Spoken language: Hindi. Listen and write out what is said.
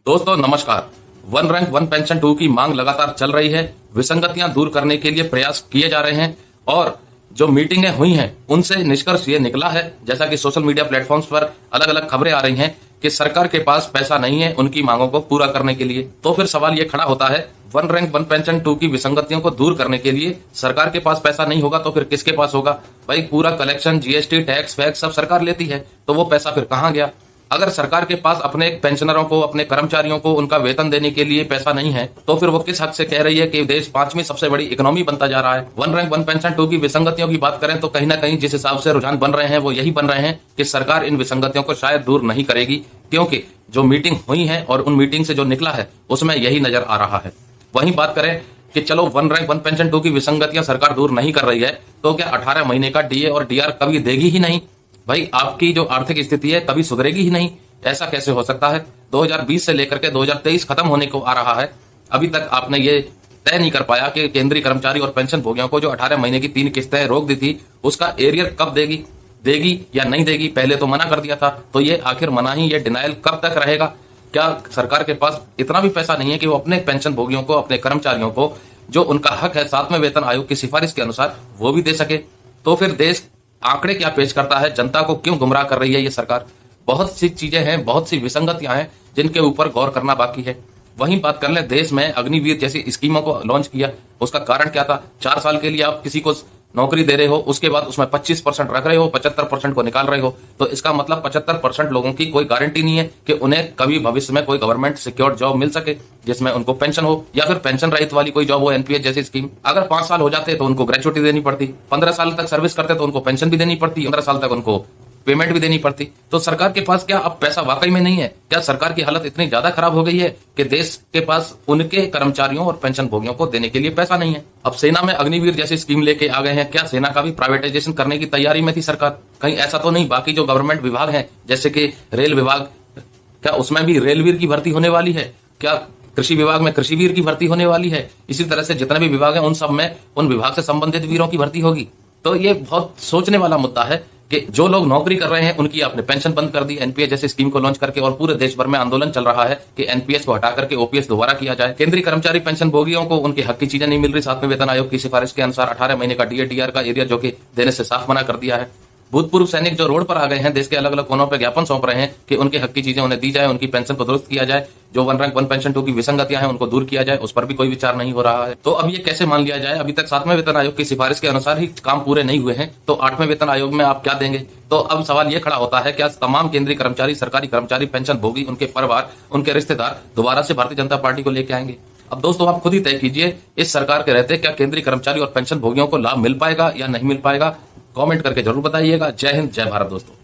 दोस्तों नमस्कार। वन रैंक वन पेंशन 2 की मांग लगातार चल रही है। विसंगतियां दूर करने के लिए प्रयास किए जा रहे हैं और जो मीटिंगें हुई हैं उनसे निष्कर्ष ये निकला है, जैसा कि सोशल मीडिया प्लेटफॉर्म्स पर अलग अलग खबरें आ रही हैं कि सरकार के पास पैसा नहीं है उनकी मांगों को पूरा करने के लिए। तो फिर सवाल ये खड़ा होता है, वन रैंक वन पेंशन 2 की विसंगतियों को दूर करने के लिए सरकार के पास पैसा नहीं होगा तो फिर किसके पास होगा? भाई पूरा कलेक्शन, जीएसटी, टैक्स वैक्स सब सरकार लेती है, तो वो पैसा फिर कहाँ गया? अगर सरकार के पास अपने पेंशनरों को, अपने कर्मचारियों को उनका वेतन देने के लिए पैसा नहीं है तो फिर वो किस हक से कह रही है कि देश 5वीं सबसे बड़ी इकोनॉमी बनता जा रहा है? वन रैंक वन पेंशन 2 की विसंगतियों की बात करें तो कहीं ना कहीं जिस हिसाब से रुझान बन रहे हैं वो यही बन रहे हैं कि सरकार इन विसंगतियों को शायद दूर नहीं करेगी, क्योंकि जो मीटिंग हुई है और उन मीटिंग से जो निकला है उसमें यही नजर आ रहा है। वहीं बात करें कि चलो वन रैंक वन पेंशन 2 की विसंगतियां सरकार दूर नहीं कर रही है तो क्या 18 महीने का डीए और डीआर कभी देगी ही नहीं? भाई आपकी जो आर्थिक स्थिति है कभी सुधरेगी ही नहीं, ऐसा कैसे हो सकता है? 2020 से लेकर के 2023 खत्म होने को आ रहा है, अभी तक आपने ये तय नहीं कर पाया कि केंद्रीय कर्मचारी और पेंशन भोगियों को जो 18 महीने की 3 किस्तें रोक दी थी उसका एरियर कब देगी या नहीं देगी? पहले तो मना कर दिया था, तो ये आखिर मनाही, ये डिनाइल कब तक रहेगा? क्या सरकार के पास इतना भी पैसा नहीं है कि वो अपने पेंशन भोगियों को, अपने कर्मचारियों को जो उनका हक है 7वें वेतन आयोग की सिफारिश के अनुसार वो भी दे सके? तो फिर देश आंकड़े क्या पेश करता है, जनता को क्यों गुमराह कर रही है ये सरकार? बहुत सी चीजें हैं, बहुत सी विसंगतियां हैं जिनके ऊपर गौर करना बाकी है। वहीं बात कर लें, देश में अग्निवीर जैसी स्कीमों को लॉन्च किया, उसका कारण क्या था? 4 साल के लिए आप किसी को नौकरी दे रहे हो, उसके बाद उसमें 25% रख रहे हो, 75% को निकाल रहे हो, तो इसका मतलब 75% लोगों की कोई गारंटी नहीं है कि उन्हें कभी भविष्य में कोई गवर्नमेंट सिक्योर्ड जॉब मिल सके जिसमें उनको पेंशन हो, या फिर पेंशन रहित वाली कोई जॉब हो, एनपीएस जैसी स्कीम। अगर 5 साल हो जाते तो उनको ग्रेचुइटी देनी पड़ती, 15 साल तक सर्विस करते तो उनको पेंशन भी देनी पड़ती, 15 साल तक उनको पेमेंट भी देनी पड़ती। तो सरकार के पास क्या अब पैसा वाकई में नहीं है? क्या सरकार की हालत इतनी ज्यादा खराब हो गई है कि देश के पास उनके कर्मचारियों और पेंशन भोगियों को देने के लिए पैसा नहीं है? अब सेना में अग्निवीर जैसी स्कीम लेके आ गए हैं, क्या सेना का भी प्राइवेटाइजेशन करने की तैयारी में थी सरकार? कहीं ऐसा तो नहीं बाकी जो गवर्नमेंट विभाग हैं जैसे कि रेल विभाग, क्या उसमें भी रेलवीर की भर्ती होने वाली है? क्या कृषि विभाग में कृषिवीर की भर्ती होने वाली है? इसी तरह से जितने भी विभाग हैं उन सब में उन विभाग से संबंधित वीरों की भर्ती होगी। तो ये बहुत सोचने वाला मुद्दा है कि जो लोग नौकरी कर रहे हैं उनकी आपने पेंशन बंद कर दी एनपीएस जैसी स्कीम को लॉन्च करके, और पूरे देश भर में आंदोलन चल रहा है कि एनपीएस को हटा करके ओपीएस दोबारा किया जाए। केंद्रीय कर्मचारी पेंशन भोगियों को उनके हक की चीजें नहीं मिल रही। 7वें वेतन आयोग की सिफारिश के अनुसार 18 महीने का डीए-डीआर का एरिया जो कि देने से साफ मना कर दिया है। भूतपूर्व सैनिक जो रोड पर आ गए हैं, देश के अलग अलग कोनों पर ज्ञापन सौंप रहे हैं कि उनके हक की चीजें उन्हें दी जाए, उनकी पेंशन को दुरुस्त किया जाए, जो वन रैंक वन पेंशन 2 की विसंगतियां हैं उनको दूर किया जाए, उस पर भी कोई विचार नहीं हो रहा है। तो अब ये कैसे मान लिया जाए? अभी तक 7वें वेतन आयोग की सिफारिश के अनुसार ही काम पूरे नहीं हुए हैं, तो 8वें वेतन आयोग में आप क्या देंगे? तो अब सवाल ये खड़ा होता है, क्या तमाम केंद्रीय कर्मचारी, सरकारी कर्मचारी, पेंशन भोगी, उनके परिवार, उनके रिश्तेदार दोबारा से भारतीय जनता पार्टी को लेके आएंगे? अब दोस्तों आप खुद ही तय कीजिए, इस सरकार के रहते क्या केंद्रीय कर्मचारी और पेंशन भोगियों को लाभ मिल पाएगा या नहीं मिल पाएगा? कमेंट करके जरूर बताइएगा। जय हिंद, जय भारत दोस्तों।